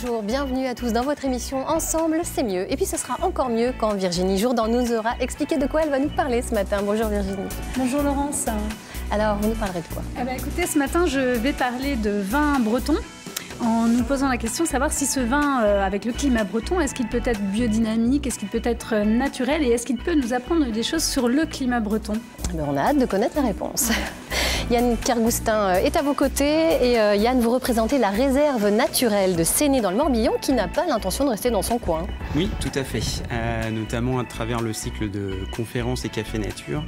bonjour, bienvenue à tous dans votre émission Ensemble, c'est mieux. Et puis ce sera encore mieux quand Virginie Jourdan nous aura expliqué de quoi elle va nous parler ce matin. Bonjour Virginie. Bonjour Laurence. Alors, vous nous parlerez de quoi? Écoutez, ce matin, je vais parler de vin breton en nous posant la question de savoir si ce vin, avec le climat breton, est-ce qu'il peut être biodynamique, est-ce qu'il peut être naturel et est-ce qu'il peut nous apprendre des choses sur le climat breton? On a hâte de connaître la réponse. Yann Kergoustin est à vos côtés et Yann, vous représentez la réserve naturelle de Séné dans le Morbihan qui n'a pas l'intention de rester dans son coin. Oui, tout à fait, notamment à travers le cycle de conférences et café nature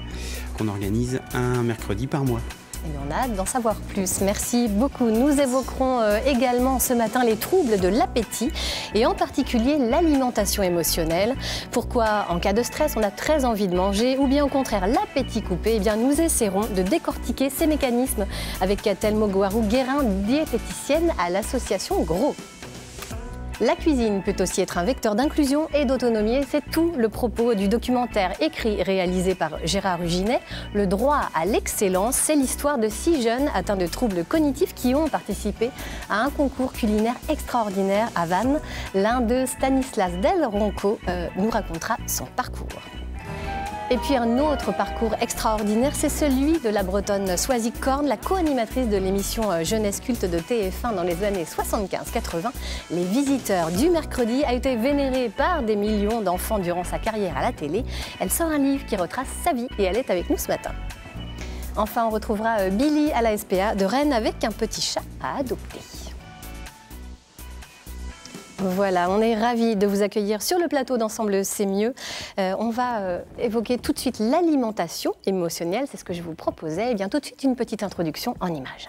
qu'on organise un mercredi par mois. Et on a hâte d'en savoir plus. Merci beaucoup. Nous évoquerons également ce matin les troubles de l'appétit et en particulier l'alimentation émotionnelle. Pourquoi, en cas de stress, on a très envie de manger ou bien au contraire l'appétit coupé? Eh bien, nous essaierons de décortiquer ces mécanismes avec Catel Mogouarou-Guérin, diététicienne à l'association GROS. La cuisine peut aussi être un vecteur d'inclusion et d'autonomie. C'est tout le propos du documentaire écrit, réalisé par Gérard Huginet. Le droit à l'excellence, c'est l'histoire de 6 jeunes atteints de troubles cognitifs qui ont participé à un concours culinaire extraordinaire à Vannes. L'un d'eux, Stanislas Del Ronco, nous racontera son parcours. Et puis un autre parcours extraordinaire, c'est celui de la Bretonne Soisy Korn, la co-animatrice de l'émission Jeunesse Culte de TF1 dans les années 75-80. Les visiteurs du mercredi a été vénérée par des millions d'enfants durant sa carrière à la télé. Elle sort un livre qui retrace sa vie et elle est avec nous ce matin. Enfin, on retrouvera Billy à la SPA de Rennes avec un petit chat à adopter. Voilà, on est ravis de vous accueillir sur le plateau d'Ensemble, c'est mieux. On va évoquer tout de suite l'alimentation émotionnelle, c'est ce que je vous proposais. Et bien tout de suite, une petite introduction en images.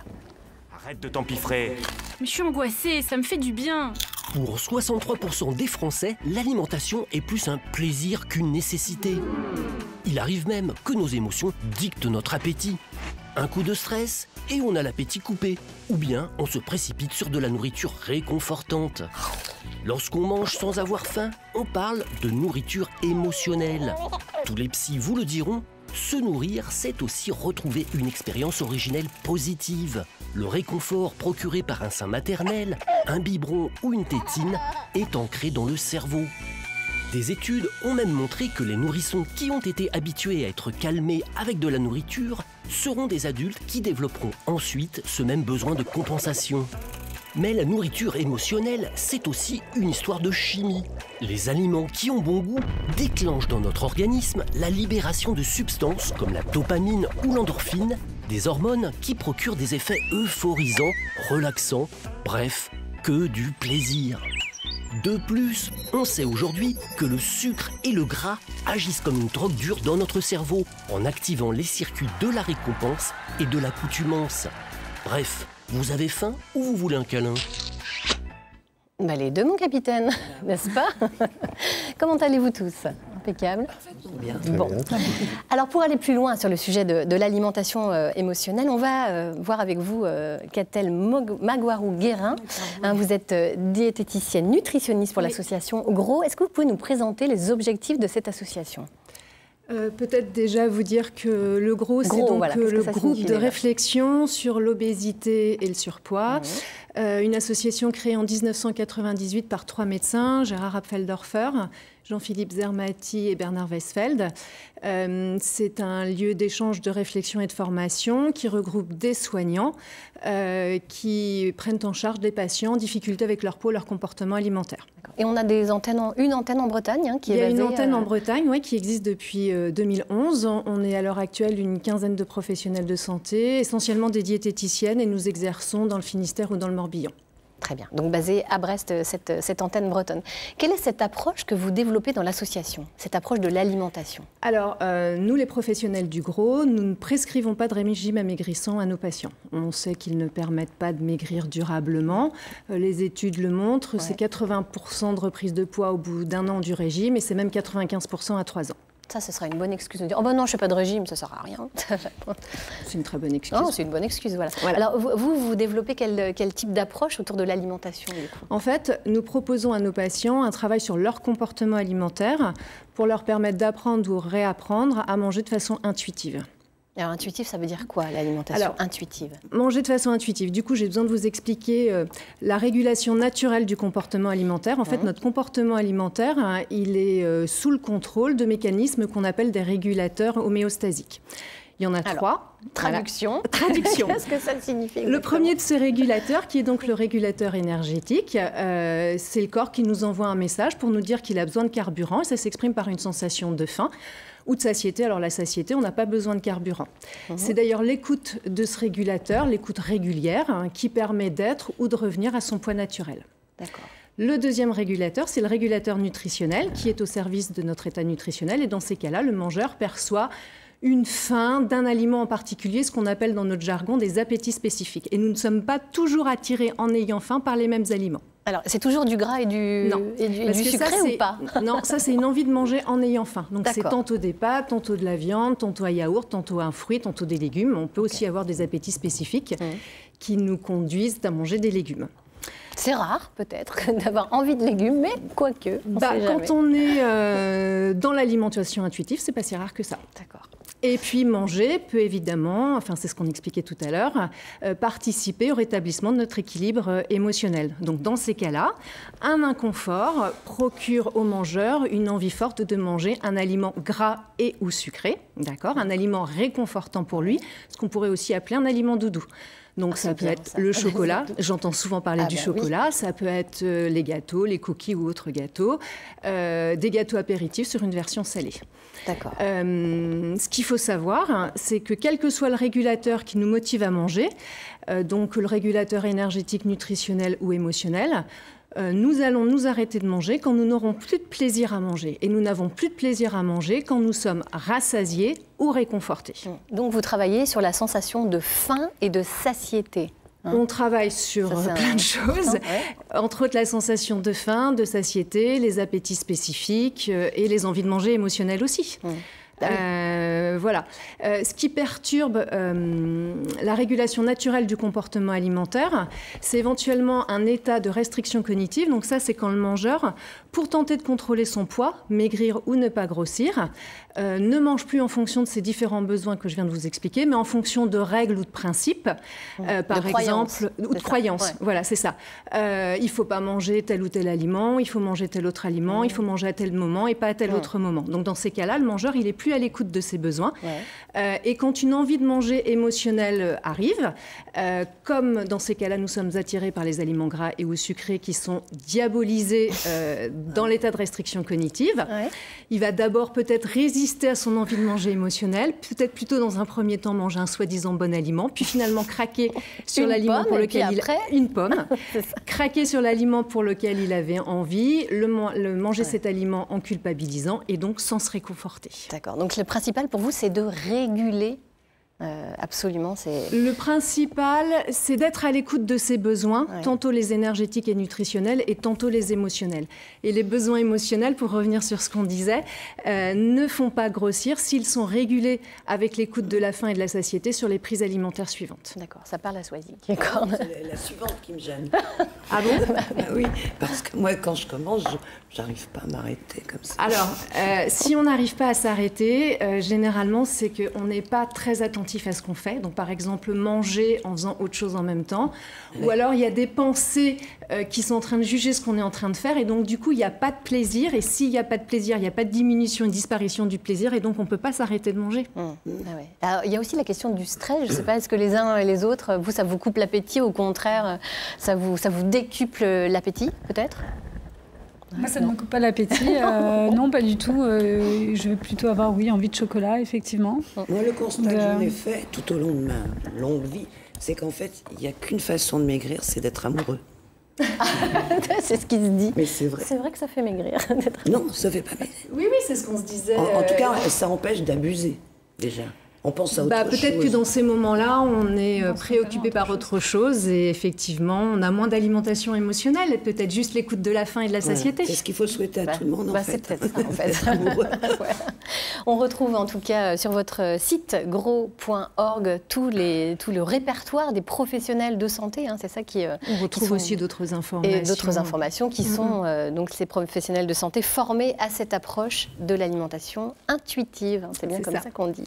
Arrête de t'empiffrer. Mais je suis angoissée, ça me fait du bien. Pour 63% des Français, l'alimentation est plus un plaisir qu'une nécessité. Il arrive même que nos émotions dictent notre appétit. Un coup de stress et on a l'appétit coupé. Ou bien on se précipite sur de la nourriture réconfortante. Lorsqu'on mange sans avoir faim, on parle de nourriture émotionnelle. Tous les psys vous le diront, se nourrir, c'est aussi retrouver une expérience originelle positive. Le réconfort procuré par un sein maternel, un biberon ou une tétine est ancré dans le cerveau. Des études ont même montré que les nourrissons qui ont été habitués à être calmés avec de la nourriture seront des adultes qui développeront ensuite ce même besoin de compensation. Mais la nourriture émotionnelle, c'est aussi une histoire de chimie. Les aliments qui ont bon goût déclenchent dans notre organisme la libération de substances comme la dopamine ou l'endorphine, des hormones qui procurent des effets euphorisants, relaxants, bref, que du plaisir. De plus, on sait aujourd'hui que le sucre et le gras agissent comme une drogue dure dans notre cerveau en activant les circuits de la récompense et de l'accoutumance. Bref, vous avez faim ou vous voulez un câlin? Les deux, mon capitaine, n'est-ce pas? Comment allez-vous tous? Impeccable. Bien. Bon. Alors pour aller plus loin sur le sujet de l'alimentation émotionnelle, on va voir avec vous Catel Mogouarou-Guérin. Vous êtes diététicienne nutritionniste pour l'association GROS. Est-ce que vous pouvez nous présenter les objectifs de cette association? Peut-être déjà vous dire que le GROS, c'est donc voilà, le groupe de réflexion sur l'obésité et le surpoids. Une association créée en 1998 par 3 médecins, Gérard Apfeldorfer, Jean-Philippe Zermati et Bernard Westfeld. C'est un lieu d'échange, de réflexion et de formation qui regroupe des soignants qui prennent en charge des patients en difficulté avec leur peau, leur comportement alimentaire. Et on a une antenne en Bretagne qui est basée... Il y a une antenne en Bretagne, oui, qui existe depuis 2011. On est à l'heure actuelle une quinzaine de professionnels de santé, essentiellement des diététiciennes, et nous exerçons dans le Finistère ou dans le Morbihan. Très bien. Donc basée à Brest, cette antenne bretonne. Quelle est cette approche que vous développez dans l'association, cette approche de l'alimentation? Alors, nous, les professionnels du GROS, nous ne prescrivons pas de régime amaigrissant à nos patients. On sait qu'ils ne permettent pas de maigrir durablement. Les études le montrent, c'est 80% de reprise de poids au bout d'un an du régime et c'est même 95% à 3 ans. Ça, ce sera une bonne excuse de dire « Oh ben non, je ne fais pas de régime, ça ne sert à rien. » C'est une très bonne excuse. Non, c'est une bonne excuse, voilà. Alors, vous développez quel type d'approche autour de l'alimentation, du coup? En fait, nous proposons à nos patients un travail sur leur comportement alimentaire pour leur permettre d'apprendre ou réapprendre à manger de façon intuitive. Alors intuitif, ça veut dire quoi, l'alimentation intuitive? Manger de façon intuitive. Du coup, j'ai besoin de vous expliquer la régulation naturelle du comportement alimentaire. En fait, notre comportement alimentaire, il est sous le contrôle de mécanismes qu'on appelle des régulateurs homéostasiques. Il y en a 3. Traduction. Voilà. Traduction. Qu'est-ce que ça signifie exactement? Le premier de ces régulateurs, qui est donc le régulateur énergétique, c'est le corps qui nous envoie un message pour nous dire qu'il a besoin de carburant. Et ça s'exprime par une sensation de faim ou de satiété. Alors la satiété, on n'a pas besoin de carburant. C'est d'ailleurs l'écoute de ce régulateur, l'écoute régulière, qui permet d'être ou de revenir à son poids naturel. D'accord. Le deuxième régulateur, c'est le régulateur nutritionnel, qui est au service de notre état nutritionnel. Et dans ces cas-là, le mangeur perçoit une faim d'un aliment en particulier, ce qu'on appelle dans notre jargon des appétits spécifiques. Et nous ne sommes pas toujours attirés en ayant faim par les mêmes aliments. Alors, c'est toujours du gras et du sucré ou pas? Non, ça c'est une envie de manger en ayant faim. Donc c'est tantôt des pâtes, tantôt de la viande, tantôt un yaourt, tantôt un fruit, tantôt des légumes. On peut aussi avoir des appétits spécifiques qui nous conduisent à manger des légumes. C'est rare, peut-être, d'avoir envie de légumes, mais quoique, quand on est dans l'alimentation intuitive, c'est pas si rare que ça. D'accord. Et puis manger peut évidemment, enfin c'est ce qu'on expliquait tout à l'heure, participer au rétablissement de notre équilibre émotionnel. Donc dans ces cas-là, un inconfort procure au mangeur une envie forte de manger un aliment gras et ou sucré, d'accord, un aliment réconfortant pour lui, ce qu'on pourrait aussi appeler un aliment doudou. Donc ça peut être le chocolat, j'entends souvent parler du chocolat, ça peut être les gâteaux, les cookies ou autres gâteaux, des gâteaux apéritifs sur une version salée. D'accord. Ce qu'il faut savoir, c'est que quel que soit le régulateur qui nous motive à manger, donc le régulateur énergétique, nutritionnel ou émotionnel, nous allons nous arrêter de manger quand nous n'aurons plus de plaisir à manger. Et nous n'avons plus de plaisir à manger quand nous sommes rassasiés ou réconfortés. Donc vous travaillez sur la sensation de faim et de satiété. On travaille sur plein de choses, entre autres la sensation de faim, de satiété, les appétits spécifiques et les envies de manger émotionnelles aussi. Voilà. Ce qui perturbe la régulation naturelle du comportement alimentaire, c'est éventuellement un état de restriction cognitive. Donc ça, c'est quand le mangeur, pour tenter de contrôler son poids, maigrir ou ne pas grossir, ne mange plus en fonction de ses différents besoins que je viens de vous expliquer, mais en fonction de règles ou de principes, par exemple, ou de croyances. Voilà, c'est ça. Il ne faut pas manger tel ou tel aliment, il faut manger tel autre aliment, il faut manger à tel moment et pas à tel autre moment. Donc dans ces cas-là, le mangeur, il est plus à l'écoute de ses besoins. Et quand une envie de manger émotionnelle arrive, comme dans ces cas-là, nous sommes attirés par les aliments gras et ou sucrés qui sont diabolisés dans l'état de restriction cognitive, il va d'abord peut-être résister à son envie de manger émotionnelle, peut-être plutôt dans un premier temps manger un soi-disant bon aliment, puis finalement craquer sur l'aliment pour lequel craquer sur l'aliment pour lequel il avait envie, manger cet aliment en culpabilisant et donc sans se réconforter. D'accord. Donc le principal pour vous, c'est de réguler absolument. Le principal, c'est d'être à l'écoute de ses besoins, tantôt les énergétiques et nutritionnels et tantôt les émotionnels. Et les besoins émotionnels, pour revenir sur ce qu'on disait, ne font pas grossir s'ils sont régulés avec l'écoute de la faim et de la satiété sur les prises alimentaires suivantes. D'accord, ça parle à Swazik. C'est la suivante qui me gêne. Ah bon? Oui, parce que moi, quand je commence, j'arrive pas à m'arrêter comme ça. Alors, si on n'arrive pas à s'arrêter, généralement, c'est qu'on n'est pas très attentif à ce qu'on fait. Donc, par exemple, manger en faisant autre chose en même temps. Ou alors, il y a des pensées qui sont en train de juger ce qu'on est en train de faire. Et donc, du coup, il n'y a pas de plaisir. Et s'il n'y a pas de plaisir, il n'y a pas de diminution, une disparition du plaisir. Et donc, on ne peut pas s'arrêter de manger. Alors, il y a aussi la question du stress. Je ne sais pas, est-ce que les uns et les autres, vous, ça vous coupe l'appétit? Au contraire, ça vous décuple l'appétit, peut-être? Moi, ça ne me coupe pas l'appétit. Non, pas du tout. Je vais plutôt avoir, envie de chocolat, effectivement. Moi, le constat que j'en ai fait tout au long de ma longue vie, c'est qu'en fait, il n'y a qu'une façon de maigrir, c'est d'être amoureux. C'est ce qui se dit. Mais c'est vrai. C'est vrai que ça fait maigrir. Non, ça ne fait pas maigrir. Oui, c'est ce qu'on se disait. En tout cas, ça empêche d'abuser, déjà. On pense à autre chose. Peut-être que dans ces moments-là, on est préoccupé par autre chose et effectivement, on a moins d'alimentation émotionnelle et peut-être juste l'écoute de la faim et de la satiété. C'est ce qu'il faut souhaiter à tout le monde, en fait. C'est peut-être ça, en fait. On retrouve en tout cas sur votre site gros.org tout le répertoire des professionnels de santé. C'est ça qui on retrouve aussi d'autres informations. Et d'autres informations qui sont donc ces professionnels de santé formés à cette approche de l'alimentation intuitive. C'est bien comme ça qu'on dit.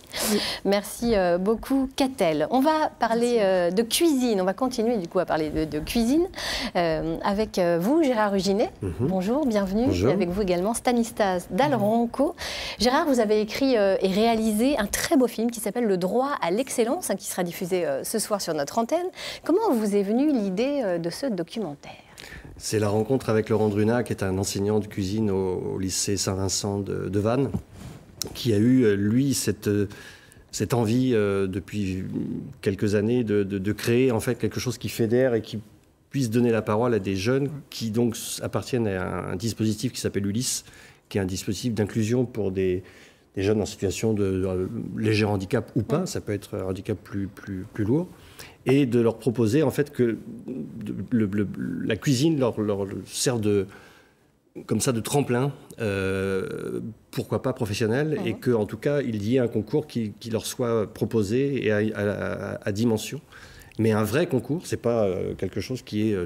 Merci beaucoup, Catel. On va parler de cuisine. On va continuer du coup à parler de cuisine avec vous, Gérard Ruginet. Bonjour, bienvenue. Bonjour. Et avec vous également, Stanislas Dalronco. Gérard, vous avez écrit et réalisé un très beau film qui s'appelle Le droit à l'excellence, qui sera diffusé ce soir sur notre antenne. Comment vous est venue l'idée de ce documentaire ? C'est la rencontre avec Laurent Drunat, qui est un enseignant de cuisine au lycée Saint-Vincent de Vannes, qui a eu, lui, cette envie depuis quelques années de créer en fait quelque chose qui fédère et qui puisse donner la parole à des jeunes qui donc appartiennent à un dispositif qui s'appelle Ulysse, qui est un dispositif d'inclusion pour des jeunes en situation de léger handicap ou pas, ça peut être un handicap plus lourd, et de leur proposer en fait que la cuisine leur sert comme ça de tremplin, pourquoi pas professionnel, et qu'en tout cas il y ait un concours qui leur soit proposé et à dimension. Mais un vrai concours, c'est pas quelque chose qui est,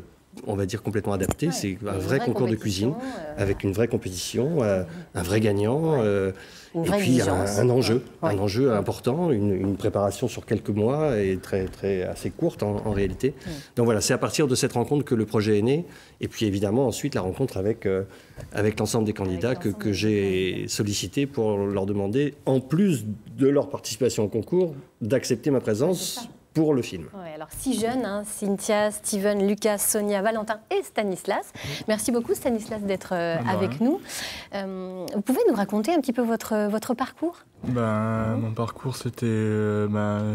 on va dire, complètement adapté. C'est un vrai concours de cuisine avec une vraie compétition, un vrai gagnant, et puis un enjeu important, une préparation sur quelques mois et assez courte en réalité. Donc voilà, c'est à partir de cette rencontre que le projet est né. Et puis évidemment ensuite la rencontre avec l'ensemble des candidats que j'ai sollicité pour leur demander, en plus de leur participation au concours, d'accepter ma présence pour le film. Ouais, alors 6 jeunes, Cynthia, Steven, Lucas, Sonia, Valentin et Stanislas. Merci beaucoup Stanislas d'être avec nous. Vous pouvez nous raconter un petit peu votre parcours ? Mon parcours, c'était...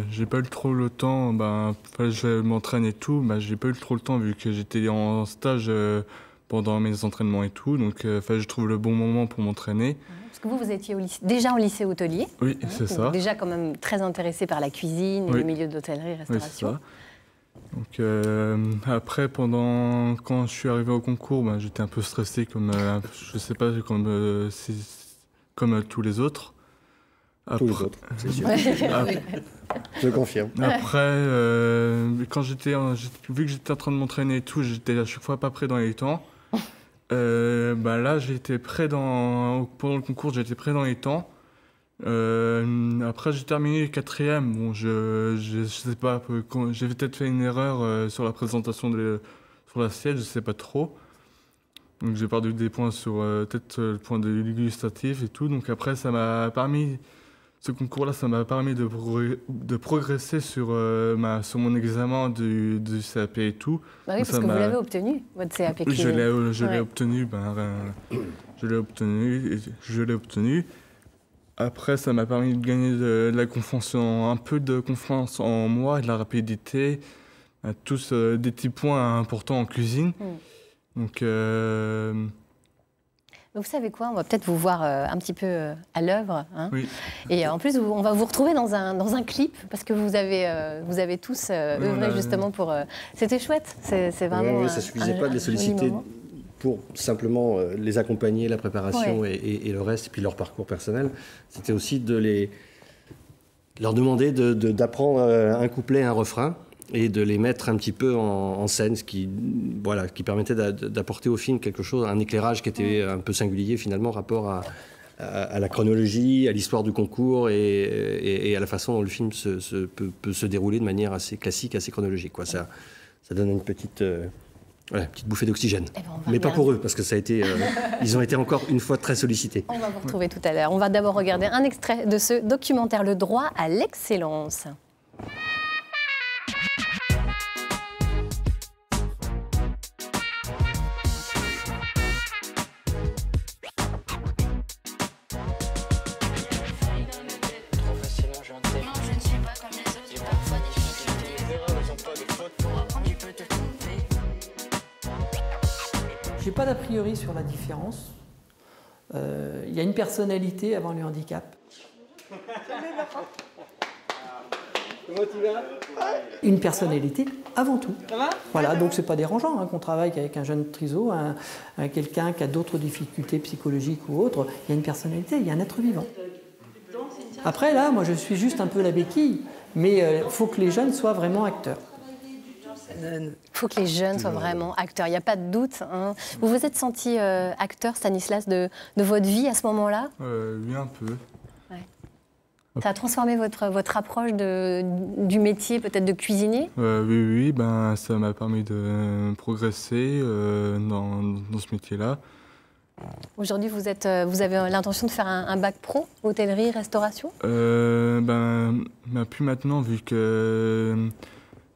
j'ai pas eu trop le temps, je m'entraîne et tout, j'ai pas eu trop le temps vu que j'étais en stage pendant mes entraînements et tout, donc je trouve le bon moment pour m'entraîner. Parce que vous étiez déjà au lycée hôtelier. Oui, c'est ça. Déjà quand même très intéressé par la cuisine et le milieu d'hôtellerie, restauration. Oui, c'est ça. Donc après, quand je suis arrivé au concours, j'étais un peu stressé je sais pas, comme tous les autres. Tous les autres, c'est sûr. Je confirme. Après, vu que j'étais en train de m'entraîner et tout, j'étais à chaque fois pas prêt dans les temps. Là, j'étais prêt pendant le concours, j'étais prêt dans les temps. Après, j'ai terminé 4e. Bon, je sais pas, j'ai peut-être fait une erreur sur la présentation sur l'assiette, je sais pas trop. Donc, j'ai perdu des points sur peut-être le point de dégustatif et tout. Donc après, ce concours-là, ça m'a permis de progresser sur mon examen du CAP et tout. Oui, parce que vous l'avez obtenu, votre CAP. Oui, je l'ai obtenu. Je l'ai obtenu. Après, ça m'a permis de gagner un peu de confiance en moi, de la rapidité, tous des petits points importants en cuisine. Donc... Vous savez quoi, on va peut-être vous voir un petit peu à l'œuvre. Oui. Et en plus, on va vous retrouver dans un clip, parce que vous avez tous œuvré justement pour... C'était chouette, c'est vraiment... Oui, ça ne suffisait pas de les solliciter pour simplement les accompagner, la préparation et le reste, et puis leur parcours personnel. C'était aussi de leur demander d'apprendre un couplet, un refrain, et de les mettre un petit peu en scène, ce qui permettait d'apporter au film quelque chose, un éclairage qui était un peu singulier finalement, rapport à la chronologie, à l'histoire du concours et à la façon dont le film peut se dérouler de manière assez classique, assez chronologique. Ça donne une petite bouffée d'oxygène. Mais pas pour eux, parce que ils ont été encore une fois très sollicités. On va vous retrouver tout à l'heure. On va d'abord regarder un extrait de ce documentaire, Le droit à l'excellence. J'ai pas d'a priori sur la différence. Il y a une personnalité avant le handicap. Comment tu vas ? Une personnalité avant tout. Voilà, donc c'est pas dérangeant qu'on travaille avec un jeune triso, quelqu'un qui a d'autres difficultés psychologiques ou autres. Il y a une personnalité, il y a un être vivant. Après là, moi je suis juste un peu la béquille, mais il faut que les jeunes soient vraiment acteurs. Il faut que les jeunes soient vraiment acteurs, il n'y a pas de doute. Vous vous êtes senti acteur, Stanislas, de votre vie à ce moment-là ? Oui, un peu. Ouais. Ça a transformé votre approche du métier, peut-être de cuisinier? Oui, ça m'a permis de progresser dans ce métier-là. Aujourd'hui, vous avez l'intention de faire un bac pro, hôtellerie, restauration? Plus maintenant, vu que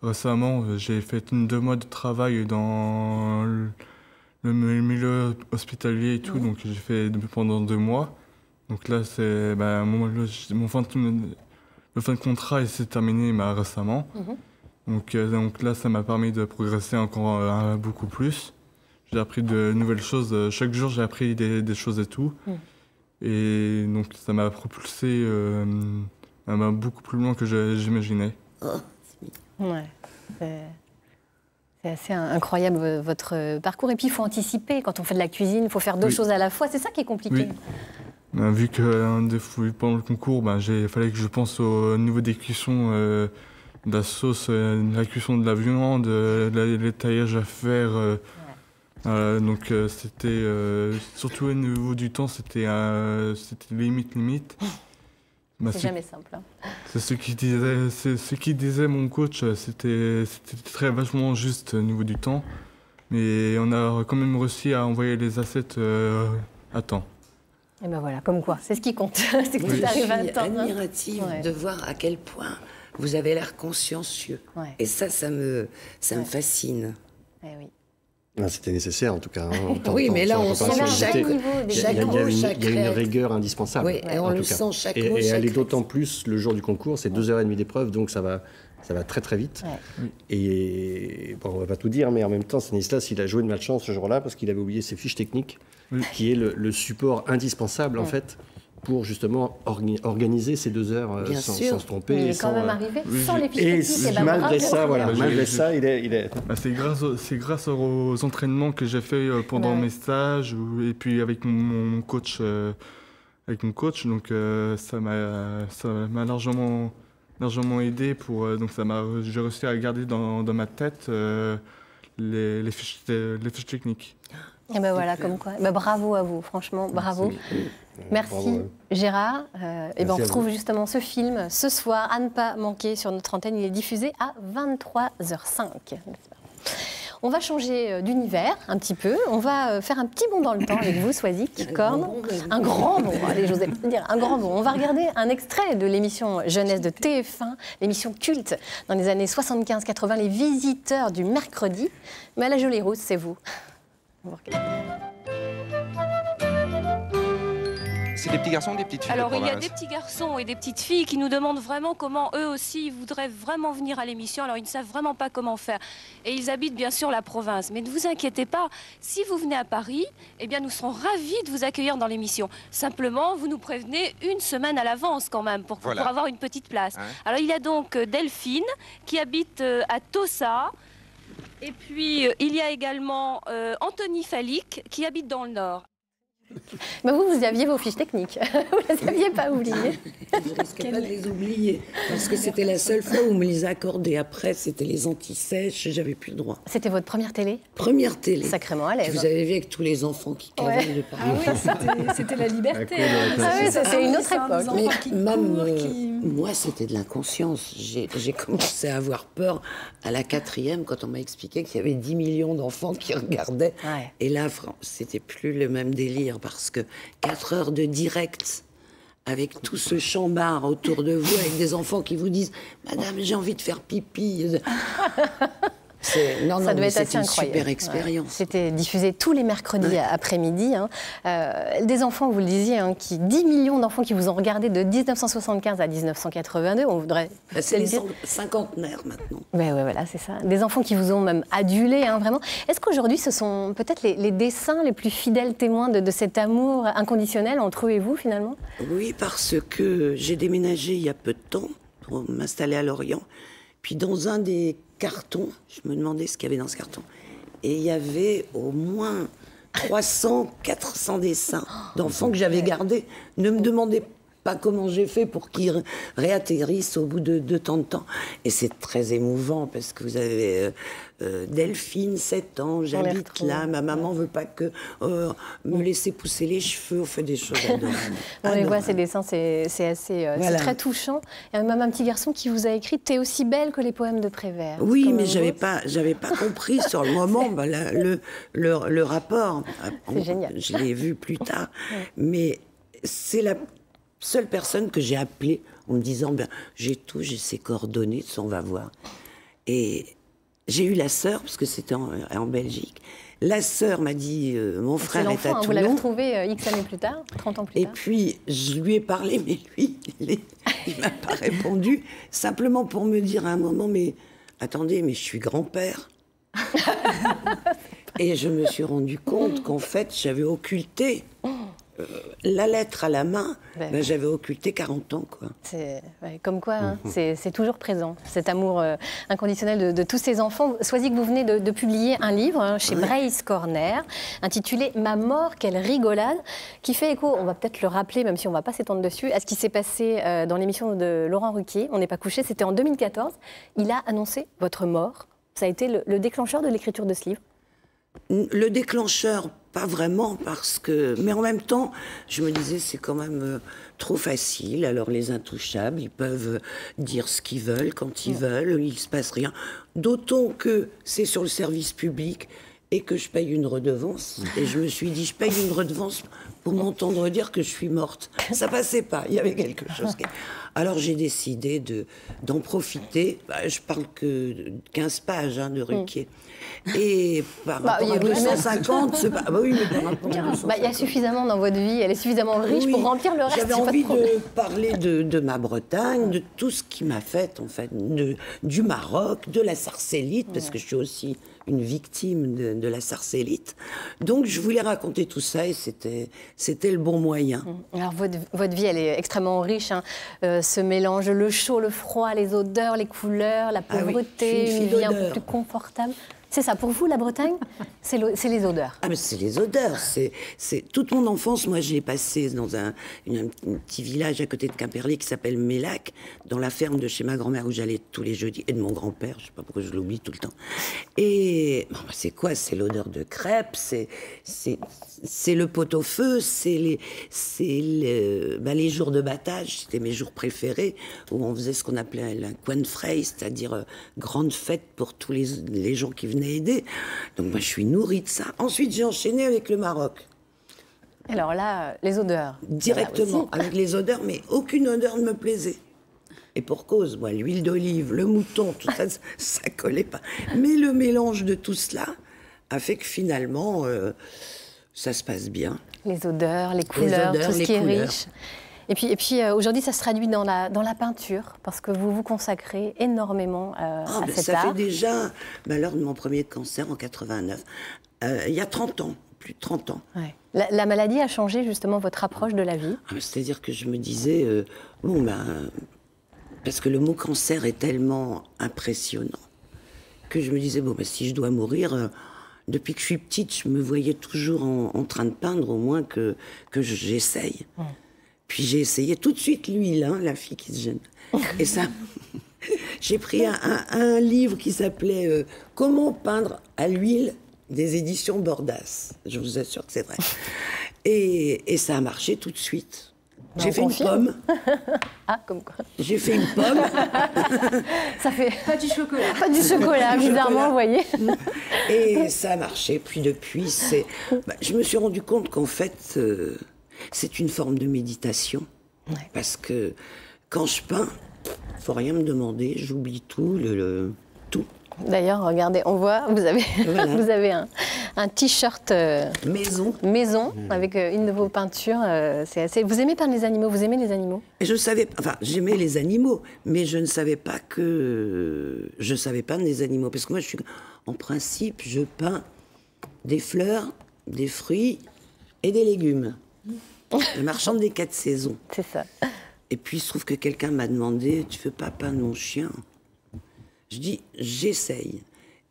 récemment, j'ai fait 2 mois de travail dans le milieu hospitalier et tout, donc j'ai fait pendant 2 mois. Donc là, c'est le fin de contrat s'est terminé récemment. Donc là, ça m'a permis de progresser encore beaucoup plus. J'ai appris de nouvelles choses. Chaque jour, j'ai appris des choses et tout. Et donc, ça m'a propulsé beaucoup plus loin que j'imaginais. Ouais, c'est assez incroyable votre parcours. Et puis, il faut anticiper. Quand on fait de la cuisine, il faut faire 2 choses à la fois. C'est ça qui est compliqué. Vu que pendant le concours, il fallait que je pense au niveau des cuissons, de la sauce, la cuisson de la viande, les taillages à faire. Donc c'était surtout au niveau du temps, c'était limite. C'est jamais simple. C'est ce qui disait mon coach, c'était très vachement juste au niveau du temps, mais on a quand même réussi à envoyer les assiettes à temps. Et ben voilà, comme quoi, c'est ce qui compte, c'est que tout arrive à temps. Je suis admirative de voir à quel point vous avez l'air consciencieux. Et ça me fascine. C'était nécessaire en tout cas. Oui, mais là on sent chaque mot, il y a une rigueur indispensable. Oui, et on le sent chaque mot. Et elle est d'autant plus le jour du concours, c'est 2h30 d'épreuve, donc ça va très très vite. Et bon, on va pas tout dire, mais en même temps, Stanislas, il a joué de malchance ce jour-là parce qu'il avait oublié ses fiches techniques, qui est le support indispensable en fait pour justement organiser ces 2 heures sans se tromper. Il est quand même arrivé sans les fiches techniques. Malgré ça, il est... C'est grâce aux entraînements que j'ai fait pendant mes stages et puis avec mon coach. Donc ça m'a largement aidé donc j'ai réussi à garder dans ma tête les fiches techniques. Et ben voilà, comme quoi. Bravo à vous, franchement, bravo. Merci bravo, Gérard. Et on retrouve justement ce film ce soir, à ne pas manquer sur notre antenne. Il est diffusé à 23h05. On va changer d'univers un petit peu. On va faire un petit bond dans le temps avec vous, Swazik, Corne. Un grand bond, allez, j'osais dire un grand bond. On va regarder un extrait de l'émission Jeunesse de TF1, l'émission culte dans les années 75-80, Les Visiteurs du mercredi. Mais à la jolie rousse, c'est vous. C'est des petits garçons ou des petites filles? Alors il y a des petits garçons et des petites filles qui nous demandent vraiment comment eux aussi voudraient vraiment venir à l'émission. Alors ils ne savent vraiment pas comment faire. Et ils habitent bien sûr la province. Mais ne vous inquiétez pas, si vous venez à Paris, eh bien nous serons ravis de vous accueillir dans l'émission. Simplement, vous nous prévenez 1 semaine à l'avance quand même pour avoir une petite place. Alors il y a donc Delphine qui habite à Tossa. Et puis, il y a également Anthony Falic qui habite dans le Nord. Vous aviez vos fiches techniques. Vous ne les aviez pas oubliées. Je ne risquais pas de les oublier. Parce que c'était la seule fois où on me les accordait. Après, c'était les anti-sèches et j'avais plus le droit. C'était votre première télé? Première télé. Sacrément à l'aise. Vous avez vu avec tous les enfants qui cavalent de Paris. C'était la liberté. C'est une autre époque. Mais même, moi, c'était de l'inconscience. J'ai commencé à avoir peur à la 4e quand on m'a expliqué qu'il y avait 10 millions d'enfants qui regardaient. Et là, c'était plus le même délire. Parce que 4 heures de direct avec tout ce chambard autour de vous, avec des enfants qui vous disent « Madame, j'ai envie de faire pipi ». Ça devait être assez incroyable. Super expérience. C'était diffusé tous les mercredis après-midi. Des enfants, vous le disiez, 10 millions d'enfants qui vous ont regardé de 1975 à 1982. On voudrait. C'est les cinquantenaires maintenant. Voilà, c'est ça. Des enfants qui vous ont même adulé, vraiment. Est-ce qu'aujourd'hui, ce sont peut-être les dessins les plus fidèles témoins de cet amour inconditionnel entre eux et vous, finalement? Oui, parce que j'ai déménagé il y a peu de temps pour m'installer à Lorient. Puis dans un des cartons, je me demandais ce qu'il y avait dans ce carton. Et il y avait au moins 300, 400 dessins d'enfants que j'avais gardés. Ne me demandez pas comment j'ai fait pour qu'ils réatterrissent au bout de tant de temps. Et c'est très émouvant parce que vous avez Delphine, 7 ans, j'habite là, ma maman veut pas que me laisser pousser les cheveux, on fait des choses adorables. On les voit, ces dessins, c'est assez, c'est très touchant. Il y a même un petit garçon qui vous a écrit « T'es aussi belle que les poèmes de Prévert ». Oui, mais j'avais pas compris sur le moment le rapport. C'est génial. Je l'ai vu plus tard, mais c'est la seule personne que j'ai appelée en me disant j'ai ses coordonnées, on va voir. Et j'ai eu la sœur, parce que c'était en Belgique. La sœur m'a dit mon frère est à Toulon. Vous l'avez retrouvé X années plus tard, 30 ans plus tard. Et puis je lui ai parlé, mais lui, il m'a pas répondu, simplement pour me dire à un moment, mais attendez, mais je suis grand-père. Et je me suis rendu compte qu'en fait, j'avais occulté la lettre à la main, j'avais occulté 40 ans. Quoi. Comme quoi, hein, c'est toujours présent, cet amour inconditionnel de tous ces enfants. Sois-y que vous venez de publier un livre chez Brace Corner, intitulé « Ma mort, quelle rigolade », qui fait écho, on va peut-être le rappeler, même si on ne va pas s'étendre dessus, à ce qui s'est passé dans l'émission de Laurent Ruquier, On n'est pas couché, c'était en 2014. Il a annoncé votre mort. Ça a été le déclencheur de l'écriture de ce livre? Le déclencheur, pas vraiment, parce que... Mais en même temps, je me disais, c'est quand même trop facile. Alors, les intouchables, ils peuvent dire ce qu'ils veulent, quand ils veulent, il ne se passe rien. D'autant que c'est sur le service public et que je paye une redevance. Et je me suis dit, je paye une redevance pour m'entendre dire que je suis morte. Ça passait pas, il y avait quelque chose. Alors, j'ai décidé d'en profiter. Je parle que 15 pages de Ruquier. Et par rapport à 250, c'est pas... oui, mais par rapport à 250... il y a suffisamment dans votre vie, elle est suffisamment riche pour remplir le reste. J'avais envie de parler de ma Bretagne, de tout ce qui m'a fait, en fait, du Maroc, de la sarcellite, parce que je suis aussi une victime de la sarcellite. Donc, je voulais raconter tout ça et c'était le bon moyen. Alors, votre vie, elle est extrêmement riche. Ce mélange, le chaud, le froid, les odeurs, les couleurs, la pauvreté, une vie un peu plus confortable. C'est ça, pour vous, la Bretagne, c'est les odeurs. Ah, mais c'est les odeurs. C'est toute mon enfance, moi, je l'ai passée dans un petit village à côté de Quimperlé qui s'appelle Mélac, dans la ferme de chez ma grand-mère où j'allais tous les jeudis, et de mon grand-père, je ne sais pas pourquoi je l'oublie tout le temps. Et c'est quoi? C'est l'odeur de crêpes, c'est le pot-au-feu, c'est les jours de battage, c'était mes jours préférés, où on faisait ce qu'on appelait la Quenfrey, c'est-à-dire grande fête pour tous les gens qui venaient aider. Donc moi, je suis nourrie de ça. Ensuite, j'ai enchaîné avec le Maroc. Alors là, les odeurs. Directement, avec les odeurs, mais aucune odeur ne me plaisait. Et pour cause, moi, l'huile d'olive, le mouton, tout ça, ça collait pas. Mais le mélange de tout cela a fait que finalement, ça se passe bien. Les odeurs, les couleurs, tout ce qui est riche. Et puis aujourd'hui, ça se traduit dans la peinture, parce que vous vous consacrez énormément à cet art. Ça fait déjà, lors de mon premier cancer en 89, il y a 30 ans, plus de 30 ans. Ouais. La maladie a changé justement votre approche de la vie? C'est-à-dire que je me disais, parce que le mot cancer est tellement impressionnant, que je me disais, si je dois mourir... Depuis que je suis petite, je me voyais toujours en train de peindre, au moins que j'essaye. Puis j'ai essayé tout de suite l'huile, la fille qui se gêne. Et ça, j'ai pris un livre qui s'appelait « Comment peindre à l'huile » des éditions Bordas. Je vous assure que c'est vrai. Et ça a marché tout de suite. J'ai fait une pomme. Ah, comme quoi. J'ai fait une pomme. Ça fait... Pas du chocolat. Pas du chocolat, bizarrement, vous voyez. Et ça a marché. Puis depuis, je me suis rendu compte qu'en fait, c'est une forme de méditation. Ouais. Parce que quand je peins, il ne faut rien me demander. J'oublie tout, tout. D'ailleurs, regardez, on voit, vous avez un t-shirt maison avec une de vos peintures. Vous aimez peindre les animaux? Vous aimez les animaux? J'aimais les animaux, mais je ne savais pas que je savais peindre les animaux. Parce que moi, en principe, je peins des fleurs, des fruits et des légumes. Le marchand des 4 saisons. C'est ça. Et puis, il se trouve que quelqu'un m'a demandé, tu veux pas peindre mon chien? Je dis, j'essaye.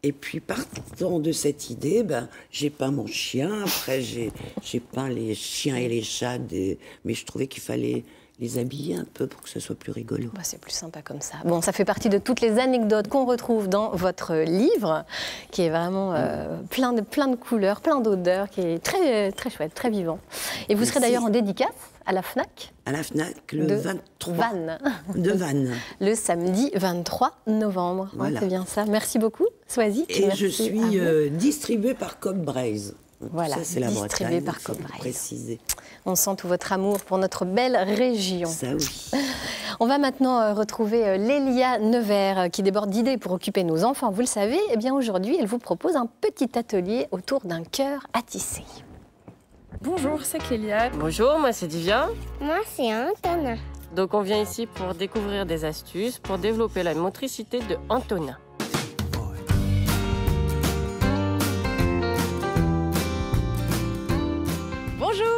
Et puis, partant de cette idée, j'ai peint mon chien. Après, j'ai peint les chiens et les chats. Mais je trouvais qu'il fallait les habiller un peu pour que ce soit plus rigolo. Bah, c'est plus sympa comme ça. Bon, ça fait partie de toutes les anecdotes qu'on retrouve dans votre livre, qui est vraiment plein de couleurs, plein d'odeurs, qui est très, très chouette, très vivant. Et vous serez d'ailleurs en dédicace à la FNAC. À la FNAC, le 23 Vannes. De Vannes. Le samedi 23 novembre. Voilà. C'est bien ça. Merci beaucoup, Swazik. Et je suis distribuée par Cobb Braze. Voilà, ça, c'est la distribué Bretagne, par Cobb Braze. Préciser. On sent tout votre amour pour notre belle région. Ça, oui. On va maintenant retrouver Lélia Nevers, qui déborde d'idées pour occuper nos enfants. Vous le savez, eh bien aujourd'hui, elle vous propose un petit atelier autour d'un cœur à tisser. Bonjour, c'est Clélia. Bonjour, moi c'est Divya. Moi c'est Antonin. Donc on vient ici pour découvrir des astuces pour développer la motricité de Antonin. Bonjour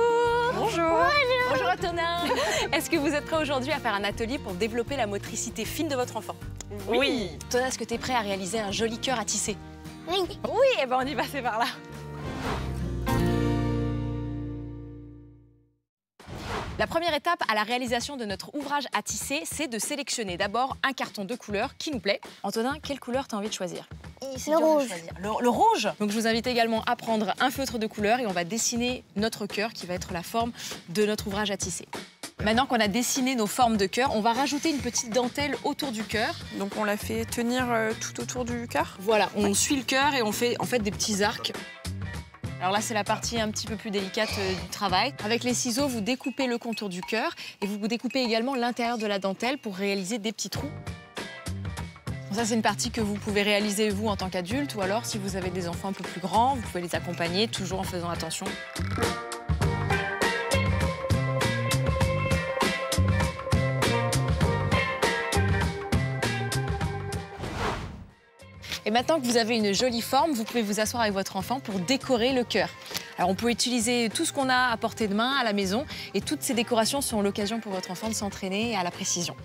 Antonin. Est-ce que vous êtes prêt aujourd'hui à faire un atelier pour développer la motricité fine de votre enfant? Oui. Antonin, est-ce que tu es prêt à réaliser un joli cœur à tisser? Oui. Oui, et ben on y va, c'est par là. La première étape à la réalisation de notre ouvrage à tisser, c'est de sélectionner d'abord un carton de couleur qui nous plaît. Antonin, quelle couleur tu as envie de choisir? Le rouge. Le rouge. Donc je vous invite également à prendre un feutre de couleur et on va dessiner notre cœur qui va être la forme de notre ouvrage à tisser. Maintenant qu'on a dessiné nos formes de cœur, on va rajouter une petite dentelle autour du cœur. Donc on la fait tenir tout autour du cœur? Voilà, on suit le cœur et on fait en fait des petits arcs. Alors là, c'est la partie un petit peu plus délicate du travail. Avec les ciseaux, vous découpez le contour du cœur et vous découpez également l'intérieur de la dentelle pour réaliser des petits trous. Bon, ça, c'est une partie que vous pouvez réaliser vous en tant qu'adulte ou alors si vous avez des enfants un peu plus grands, vous pouvez les accompagner toujours en faisant attention. Et maintenant que vous avez une jolie forme, vous pouvez vous asseoir avec votre enfant pour décorer le cœur. Alors on peut utiliser tout ce qu'on a à portée de main à la maison et toutes ces décorations sont l'occasion pour votre enfant de s'entraîner à la précision.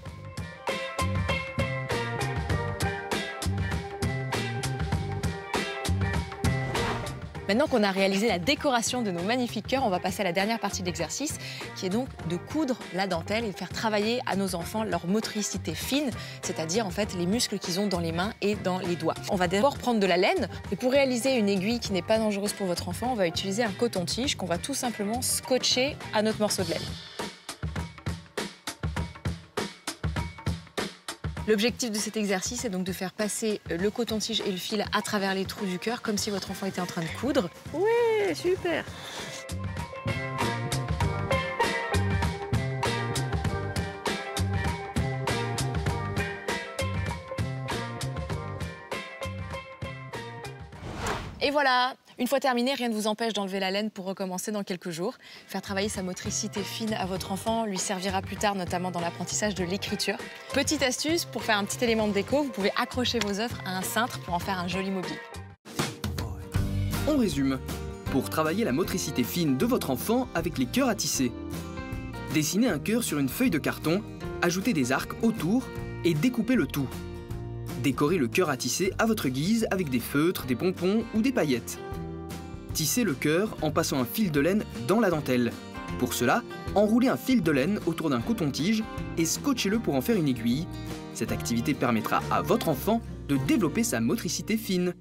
Maintenant qu'on a réalisé la décoration de nos magnifiques cœurs, on va passer à la dernière partie de l'exercice, qui est donc de coudre la dentelle et de faire travailler à nos enfants leur motricité fine, c'est-à-dire en fait les muscles qu'ils ont dans les mains et dans les doigts. On va d'abord prendre de la laine et pour réaliser une aiguille qui n'est pas dangereuse pour votre enfant, on va utiliser un coton-tige qu'on va tout simplement scotcher à notre morceau de laine. L'objectif de cet exercice est donc de faire passer le coton-tige et le fil à travers les trous du cœur, comme si votre enfant était en train de coudre. Ouais, super. Et voilà, une fois terminé, rien ne vous empêche d'enlever la laine pour recommencer dans quelques jours. Faire travailler sa motricité fine à votre enfant lui servira plus tard, notamment dans l'apprentissage de l'écriture. Petite astuce, pour faire un petit élément de déco, vous pouvez accrocher vos œuvres à un cintre pour en faire un joli mobilier. On résume. Pour travailler la motricité fine de votre enfant avec les cœurs à tisser. Dessinez un cœur sur une feuille de carton, ajoutez des arcs autour et découpez le tout. Décorez le cœur à tisser à votre guise avec des feutres, des pompons ou des paillettes. Tissez le cœur en passant un fil de laine dans la dentelle. Pour cela, enroulez un fil de laine autour d'un coton-tige et scotchez-le pour en faire une aiguille. Cette activité permettra à votre enfant de développer sa motricité fine.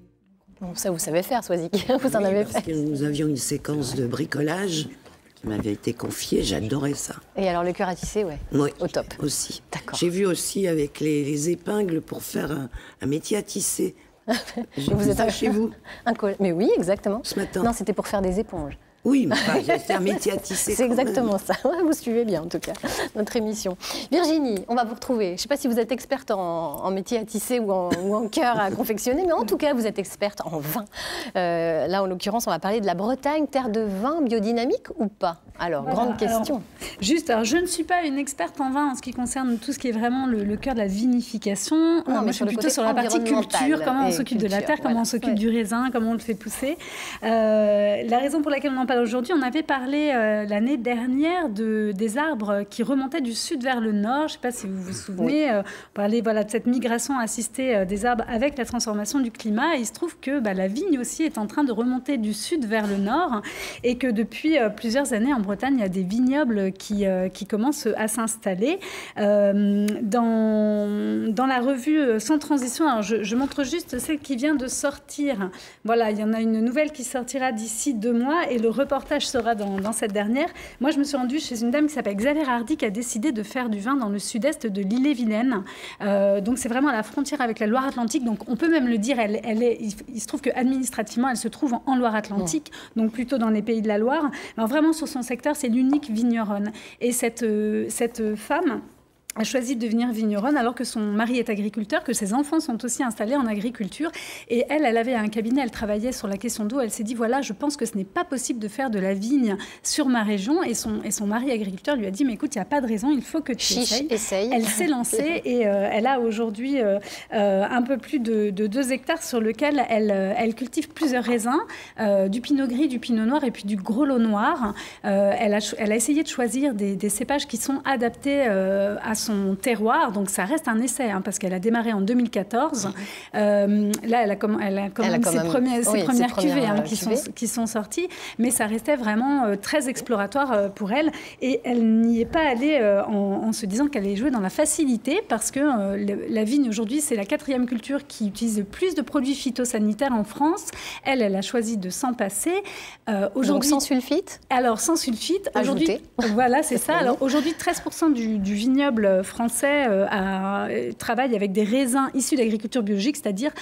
Bon, ça, vous savez faire, Swazik. Vous en avez fait. Parce que nous avions une séquence de bricolage qui m'avait été confiée. J'adorais ça. Et alors, le cœur à tisser, ouais. Oui, au top. Aussi. D'accord. J'ai vu aussi avec les épingles pour faire un métier à tisser. Vous êtes chez vous? Mais oui, exactement. Ce matin. Non, c'était pour faire des éponges. Oui, mais c'est un métier à tisser. C'est exactement ça. Vous suivez bien, en tout cas, notre émission. Virginie, on va vous retrouver. Je ne sais pas si vous êtes experte en métier à tisser ou en cœur à confectionner, mais en tout cas, vous êtes experte en vin. Là, en l'occurrence, on va parler de la Bretagne, terre de vin biodynamique ou pas? Alors, voilà, grande question. Alors, je ne suis pas une experte en vin en ce qui concerne tout ce qui est vraiment le cœur de la vinification. Non, mais je suis plutôt sur la partie culture, comment on s'occupe de la terre, comment on s'occupe du raisin, comment on le fait pousser. La raison pour laquelle on en parle Alors aujourd'hui, on avait parlé l'année dernière des arbres qui remontaient du sud vers le nord. Je ne sais pas si vous vous souvenez, on parlait de cette migration assistée des arbres avec la transformation du climat. Et il se trouve que la vigne aussi est en train de remonter du sud vers le nord et que depuis plusieurs années en Bretagne, il y a des vignobles qui commencent à s'installer. Dans la revue Sans transition, alors je montre juste celle qui vient de sortir. Voilà, il y en a une nouvelle qui sortira d'ici 2 mois et le reportage sera dans cette dernière. Moi, je me suis rendue chez une dame qui s'appelle Xavier Hardy qui a décidé de faire du vin dans le sud-est de l'Ille-et-Vilaine. Donc, c'est vraiment à la frontière avec la Loire-Atlantique. Donc, on peut même le dire, il se trouve qu'administrativement, elle se trouve en Loire-Atlantique, donc plutôt dans les pays de la Loire. Mais vraiment, sur son secteur, c'est l'unique vigneronne. Et cette femme a choisi de devenir vigneronne alors que son mari est agriculteur, que ses enfants sont aussi installés en agriculture. Et elle avait un cabinet, elle travaillait sur la question d'eau. Elle s'est dit, voilà, je pense que ce n'est pas possible de faire de la vigne sur ma région. Et son mari agriculteur lui a dit, mais écoute, il n'y a pas de raison, il faut que tu essayes. Elle s'est lancée et elle a aujourd'hui un peu plus de 2 hectares sur lequel elle cultive plusieurs raisins, du pinot gris, du pinot noir et puis du grelot noir. Elle a essayé de choisir des cépages qui sont adaptés à son terroir, donc ça reste un essai, parce qu'elle a démarré en 2014. Là, elle a ses premières cuvées qui sont sorties, mais ça restait vraiment très exploratoire pour elle, et elle n'y est pas allée en se disant qu'elle allait jouer dans la facilité, parce que la vigne, aujourd'hui, c'est la 4e culture qui utilise le plus de produits phytosanitaires en France. Elle a choisi de s'en passer. Donc sans sulfite ? Alors, sans sulfite. Aujourd'hui, voilà, c'est ça. Alors, aujourd'hui, 13% du vignoble français travaille avec des raisins issus d'agriculture biologique, c'est-à-dire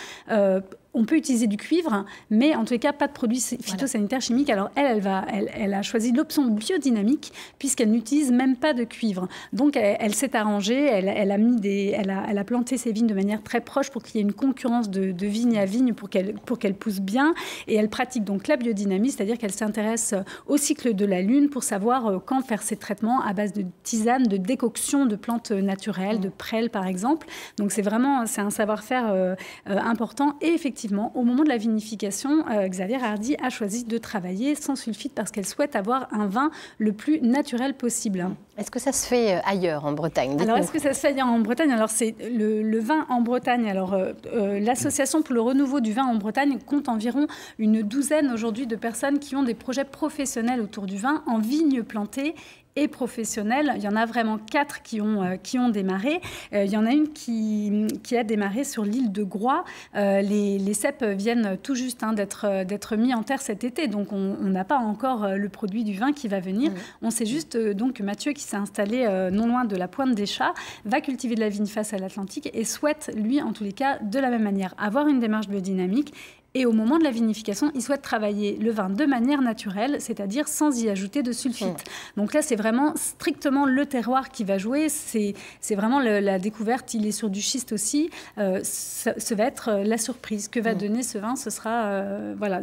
on peut utiliser du cuivre, mais en tous les cas, pas de produits phytosanitaires chimiques. Alors, elle a choisi l'option biodynamique, puisqu'elle n'utilise même pas de cuivre. Donc, elle s'est arrangée, elle a planté ses vignes de manière très proche pour qu'il y ait une concurrence de vigne à vigne pour qu'elle pousse bien. Et elle pratique donc la biodynamie, c'est-à-dire qu'elle s'intéresse au cycle de la Lune pour savoir quand faire ses traitements à base de tisanes, de décoctions de plantes naturelles, de prêles, par exemple. Donc, c'est un savoir-faire important. Et effectivement, au moment de la vinification, Xavier Hardy a choisi de travailler sans sulfite parce qu'elle souhaite avoir un vin le plus naturel possible. Est-ce que ça se fait ailleurs en Bretagne ? Alors, est-ce que ça se fait ailleurs en Bretagne ? Alors, c'est le vin en Bretagne. Alors, l'Association pour le renouveau du vin en Bretagne compte environ une douzaine aujourd'hui de personnes qui ont des projets professionnels autour du vin en vignes plantées et professionnels. Il y en a vraiment 4 qui ont démarré. Il y en a une qui a démarré sur l'île de Groix. Les cèpes viennent tout juste d'être mis en terre cet été, donc on n'a pas encore le produit du vin qui va venir. On sait juste donc que Mathieu, qui s'est installé non loin de la Pointe des Chats, va cultiver de la vigne face à l'Atlantique et souhaite, lui, en tous les cas, de la même manière, avoir une démarche biodynamique. Et au moment de la vinification, il souhaite travailler le vin de manière naturelle, c'est-à-dire sans y ajouter de sulfite. Donc là, c'est vraiment strictement le terroir qui va jouer. C'est vraiment la découverte. Il est sur du schiste aussi. Ce va être la surprise. Que va donner ce vin ? Ce sera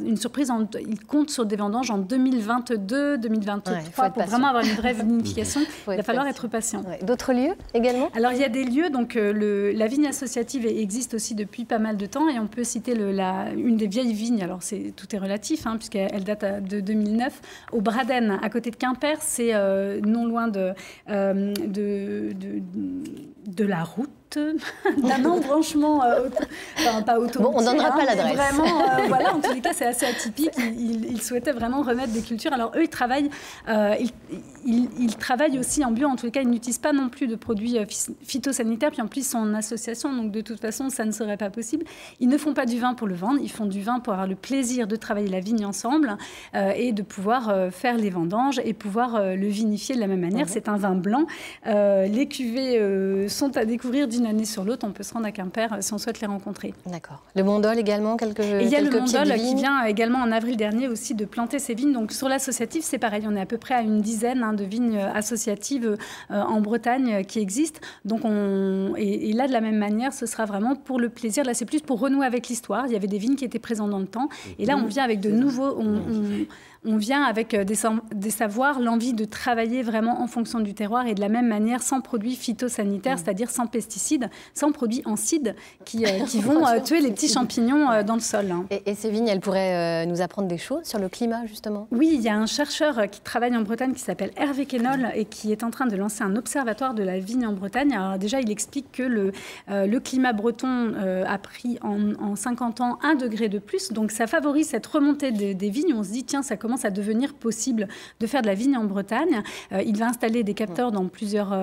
une surprise. Il compte sur des vendanges en 2022, 2023. Pour vraiment avoir une vraie vinification, il va falloir être patient. D'autres lieux également ? Alors, il y a des lieux. Donc, la vigne associative existe aussi depuis pas mal de temps. Et on peut citer une des vieilles vignes, alors tout est relatif, puisqu'elle date de 2009, au Braden, à côté de Quimper, c'est non loin de la route, d'un embranchement, pas autoroutier. Bon, on ne donnera pas l'adresse. Vraiment, voilà, en tous les cas, c'est assez atypique. Ils souhaitaient vraiment remettre des cultures. Alors, eux, ils travaillent aussi en bio. En tous les cas, ils n'utilisent pas non plus de produits phytosanitaires. Puis en plus, ils sont en association, donc de toute façon, ça ne serait pas possible. Ils ne font pas du vin pour le vendre. Ils font du vin pour avoir le plaisir de travailler la vigne ensemble et de pouvoir faire les vendanges et pouvoir le vinifier de la même manière. C'est un vin blanc. Les cuvées sont à découvrir d'une année sur l'autre. On peut se rendre à Quimper si on souhaite les rencontrer. D'accord. Le Mondol également, et il y a le Mondol qui vient également en avril dernier aussi de planter ses vignes. Donc sur l'associatif, c'est pareil. On est à peu près à une dizaine de vignes associatives en Bretagne qui existent. Donc et là, de la même manière, ce sera vraiment pour le plaisir. Là, c'est plus pour renouer avec l'histoire. Il y avait des vignes qui étaient présentes dans le temps. Et là, on vient avec de nouveaux... on vient avec des savoirs, l'envie de travailler vraiment en fonction du terroir et de la même manière sans produits phytosanitaires, c'est-à-dire sans pesticides, sans produits ancides qui vont tuer les petits champignons dans le sol. Et ces vignes, elles pourraient nous apprendre des choses sur le climat, justement? Oui, il y a un chercheur qui travaille en Bretagne qui s'appelle Hervé Quénol et qui est en train de lancer un observatoire de la vigne en Bretagne. Alors déjà, il explique que le climat breton a pris en 50 ans 1 degré de plus. Donc ça favorise cette remontée des vignes. On se dit, tiens, ça commence à devenir possible de faire de la vigne en Bretagne. Il va installer des capteurs dans plusieurs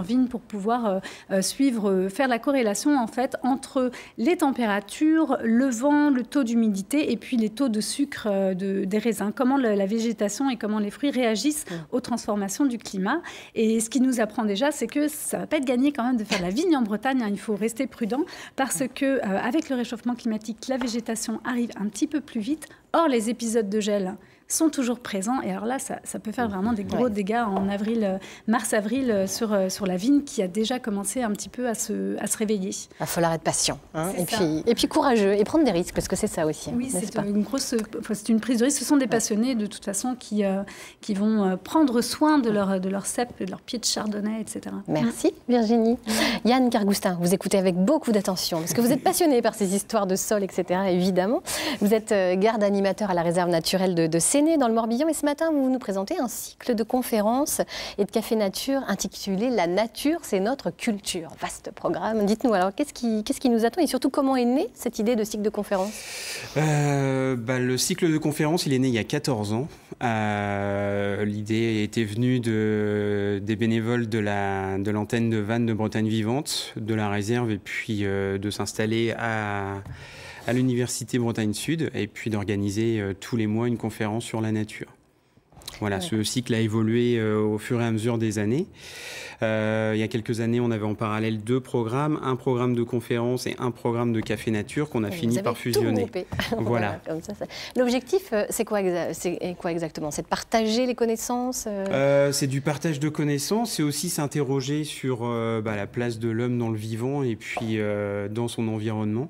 vignes pour pouvoir faire la corrélation en fait entre les températures, le vent, le taux d'humidité et puis les taux de sucre des raisins. Comment la végétation et comment les fruits réagissent aux transformations du climat. Et ce qui nous apprend déjà, c'est que ça ne va pas être gagné quand même de faire la vigne en Bretagne. Il faut rester prudent parce que avec le réchauffement climatique, la végétation arrive un petit peu plus vite. Or, les épisodes de gel sont toujours présents. Et alors là, ça peut faire vraiment des gros dégâts en mars-avril sur la vigne qui a déjà commencé un petit peu à se réveiller. Il va falloir être patient et puis courageux et prendre des risques parce que c'est ça aussi. Oui, c'est une prise de risque. Ce sont des passionnés de toute façon qui vont prendre soin de leur cèpe, de leur pied de chardonnay, etc. Merci Virginie. Yann Cargoustin, vous écoutez avec beaucoup d'attention parce que vous êtes passionné par ces histoires de sol, etc. Évidemment. Vous êtes garde animateur à la réserve naturelle de Séné dans le Morbihan, et ce matin vous nous présentez un cycle de conférences et de café nature intitulé La nature, c'est notre culture. Vaste programme. Dites-nous alors, qu'est-ce qui nous attend et surtout comment est née cette idée de cycle de conférences? Le cycle de conférences, il est né il y a 14 ans. L'idée était venue des bénévoles de l'antenne de Vannes de Bretagne Vivante, de la réserve, et puis de s'installer à l'Université Bretagne Sud et puis d'organiser tous les mois une conférence sur la nature. Voilà, ce cycle a évolué au fur et à mesure des années. Il y a quelques années, on avait en parallèle 2 programmes, un programme de conférence et un programme de café nature qu'on a fini par fusionner. Voilà. Comme ça. L'objectif, c'est quoi exactement? C'est de partager les connaissances C'est du partage de connaissances, c'est aussi s'interroger sur la place de l'homme dans le vivant et puis dans son environnement.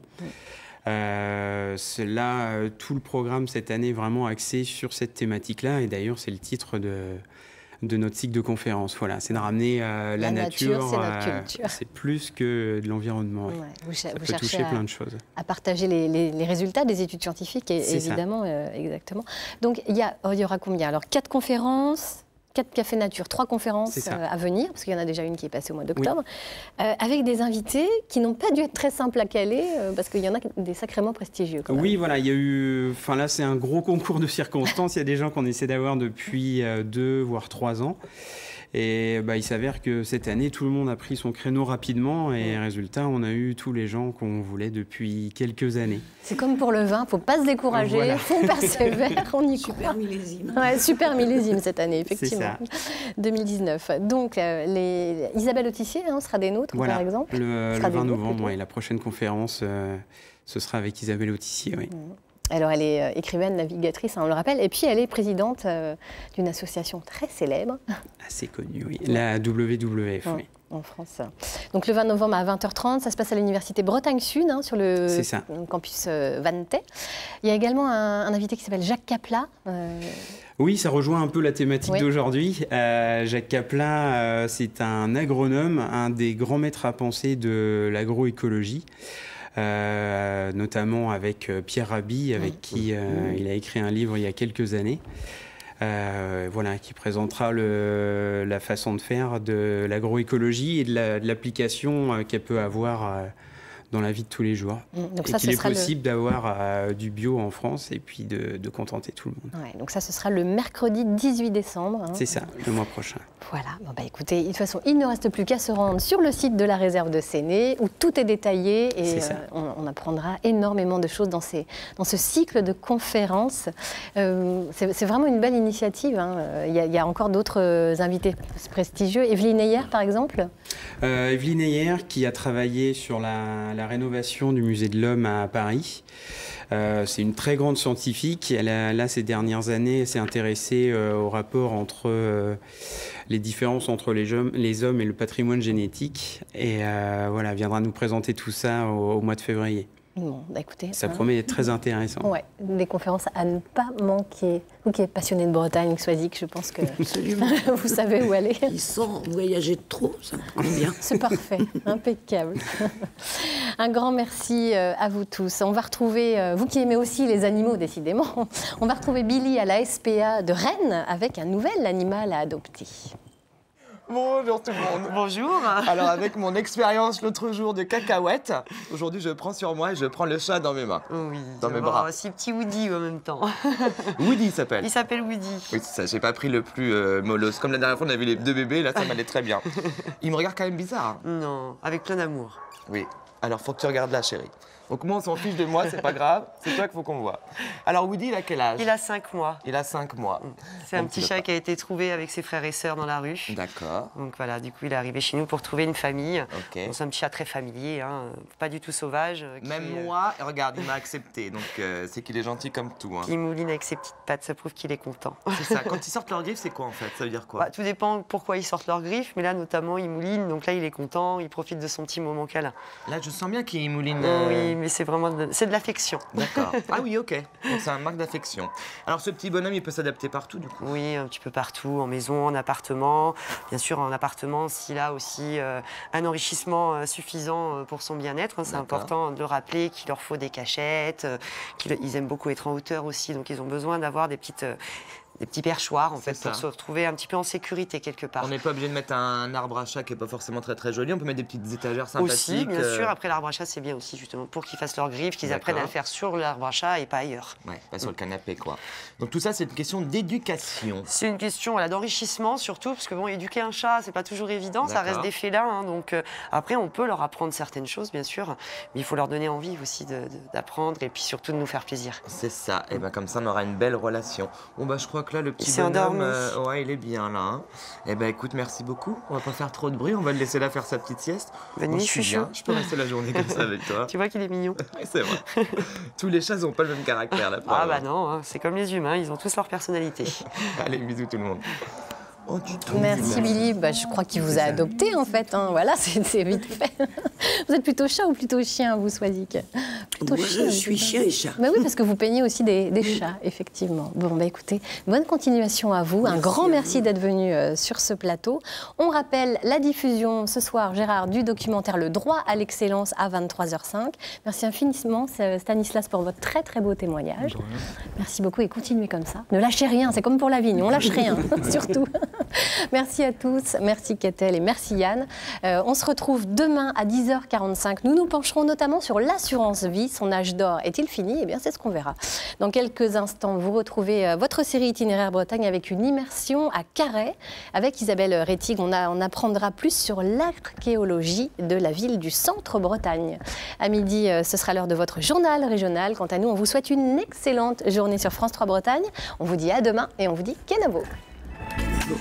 C'est là, tout le programme cette année est vraiment axé sur cette thématique-là. Et d'ailleurs, c'est le titre de notre cycle de conférences. Voilà, c'est de ramener la nature, c'est notre culture. C'est plus que de l'environnement. Ouais. Ça peut toucher plein de choses. À partager les résultats des études scientifiques, évidemment. Exactement. Donc, il y aura combien? Alors, 4 conférences, 4 cafés nature, 3 conférences à venir, parce qu'il y en a déjà une qui est passée au mois d'octobre, avec des invités qui n'ont pas dû être très simples à caler, parce qu'il y en a des sacrément prestigieux. Oui, voilà, il y a eu... Enfin là, c'est un gros concours de circonstances. Il y a des gens qu'on essaie d'avoir depuis 2 voire 3 ans. Et il s'avère que cette année, tout le monde a pris son créneau rapidement et résultat, on a eu tous les gens qu'on voulait depuis quelques années. C'est comme pour le vin, il ne faut pas se décourager, il faut persévérer, on y croit. Super millésime. Ouais, super millésime cette année, effectivement. C'est ça. 2019. Donc, Isabelle Autissier sera des nôtres, par exemple. Le 20 novembre, la prochaine conférence, ce sera avec Isabelle Autissier, oui. Alors, elle est écrivaine, navigatrice, on le rappelle, et puis elle est présidente d'une association très célèbre. Assez connue, oui. La WWF, oui. En France. Donc le 20 novembre à 20h30, ça se passe à l'Université Bretagne Sud, sur le campus Vannetais. Il y a également un invité qui s'appelle Jacques Capla. Oui, ça rejoint un peu la thématique d'aujourd'hui. Jacques Capla, c'est un agronome, un des grands maîtres à penser de l'agroécologie. Notamment avec Pierre Rabhi, avec qui il a écrit un livre il y a quelques années, qui présentera la façon de faire de l'agroécologie et de l'application qu'elle peut avoir dans la vie de tous les jours. Donc qu'il est possible d'avoir du bio en France et puis de contenter tout le monde. Ouais, donc ça, ce sera le mercredi 18 décembre. C'est ça, le mois prochain. Voilà, écoutez, de toute façon, il ne reste plus qu'à se rendre sur le site de la réserve de Séné où tout est détaillé et on apprendra énormément de choses dans ce cycle de conférences. C'est vraiment une belle initiative. Il y a encore d'autres invités prestigieux. Evelyne Heyer, par exemple. Evelyne Heyer, qui a travaillé sur la rénovation du musée de l'Homme à Paris. C'est une très grande scientifique. Ces dernières années, elle s'est intéressée au rapport entre les différences entre les hommes et le patrimoine génétique. Et elle viendra nous présenter tout ça au mois de février. Bon, bah écoutez, ça promet d'être très intéressant. Ouais, des conférences à ne pas manquer. Vous qui êtes passionné de Bretagne, Soisic, je pense que vous savez où aller. Sans voyager trop, ça me convient. C'est parfait, impeccable. Un grand merci à vous tous. On va retrouver, vous qui aimez aussi les animaux décidément, on va retrouver Billy à la SPA de Rennes avec un nouvel animal à adopter. Bonjour tout le monde. Bonjour. Alors avec mon expérience l'autre jour de cacahuète, aujourd'hui je prends sur moi et je prends le chat dans mes mains. Oui. Dans mes bras. Aussi petit Woody en même temps. Woody il s'appelle. Il s'appelle Woody. Oui c'est ça, j'ai pas pris le plus mollos. Comme la dernière fois on a vu les 2 bébés, là ça m'allait très bien. Il me regarde quand même bizarre. Hein. Non, avec plein d'amour. Oui. Alors faut que tu regardes là chérie. Donc moi on s'en fiche de moi, c'est pas grave, c'est toi qu'il faut qu'on voit. Alors Woody il a quel âge? Il a 5 mois. Il a 5 mois. C'est un petit chat qui a été trouvé avec ses frères et sœurs dans la rue. D'accord. Donc voilà, du coup il est arrivé chez nous pour trouver une famille. Ok. C'est un petit chat très familier, hein, pas du tout sauvage. Même moi, regarde, il m'a accepté, donc c'est qu'il est gentil comme tout. Hein. Qui mouline avec ses petites pattes, ça prouve qu'il est content. C'est ça, quand ils sortent leurs griffes, c'est quoi en fait? Ça veut dire quoi? Tout dépend pourquoi ils sortent leurs griffes, mais là notamment il mouline, donc là il est content, il profite de son petit moment câlin. Là je sens bien qu'il mouline. Oui, mais c'est vraiment c'est de l'affection. D'accord. Ah oui, ok. Donc c'est un marque d'affection. Alors ce petit bonhomme, il peut s'adapter partout du coup? Oui, un petit peu partout, en maison, en appartement. Bien sûr, en appartement, s'il a aussi un enrichissement suffisant pour son bien-être. C'est important de rappeler qu'il leur faut des cachettes, qu'ils aiment beaucoup être en hauteur aussi, donc ils ont besoin d'avoir des petits perchoirs en fait, pour se retrouver un petit peu en sécurité quelque part. On n'est pas obligé de mettre un arbre à chat qui n'est pas forcément très très joli, on peut mettre des petites étagères sympathiques. Aussi, bien sûr, après l'arbre à chat c'est bien aussi justement pour qu'ils fassent leurs griffes, qu'ils apprennent à le faire sur l'arbre à chat et pas ailleurs. Ouais, pas sur le canapé quoi. Donc tout ça c'est une question d'éducation. C'est une question d'enrichissement surtout, parce que bon, éduquer un chat c'est pas toujours évident, ça reste des félins, hein, donc après on peut leur apprendre certaines choses bien sûr, mais il faut leur donner envie aussi d'apprendre et puis surtout de nous faire plaisir. C'est ça, et ben comme ça on aura une belle relation. Bon bah je crois que là le petit bonhomme, ouais il est bien là. Hein. Et ben écoute merci beaucoup, on va pas faire trop de bruit, on va le laisser là faire sa petite sieste. Bonne nuit chouchou. Je peux rester la journée comme ça avec toi. Tu vois qu'il est mignon. Ouais, c'est vrai. Tous les chats n'ont pas le même caractère là. Ah bah non, hein, c'est comme les humains, ils ont tous leur personnalité. Allez bisous tout le monde. Oh, merci Billy, je crois qu'il vous a adopté en fait, hein. Voilà, c'est vite fait. Vous êtes plutôt chat ou plutôt chien, vous, Soisic? Moi, je suis chien et chat. Oui, parce que vous peignez aussi des chats, effectivement. Bon, écoutez, bonne continuation à vous. Un grand merci d'être venu sur ce plateau. On rappelle la diffusion ce soir, Gérard, du documentaire Le droit à l'excellence à 23h05. Merci infiniment, Stanislas, pour votre très très beau témoignage. Merci beaucoup et continuez comme ça. Ne lâchez rien, c'est comme pour la vigne, on lâche rien, surtout. Merci à tous, merci Ketel et merci Yann. On se retrouve demain à 10h45. Nous nous pencherons notamment sur l'assurance vie. Son âge d'or est-il fini? Eh bien, c'est ce qu'on verra. Dans quelques instants, vous retrouvez votre série Itinéraire Bretagne avec une immersion à Carhaix. Avec Isabelle Rettig, on apprendra plus sur l'archéologie de la ville du Centre-Bretagne. À midi, ce sera l'heure de votre journal régional. Quant à nous, on vous souhaite une excellente journée sur France 3 Bretagne. On vous dit à demain et on vous dit Kenavo. Kenavo.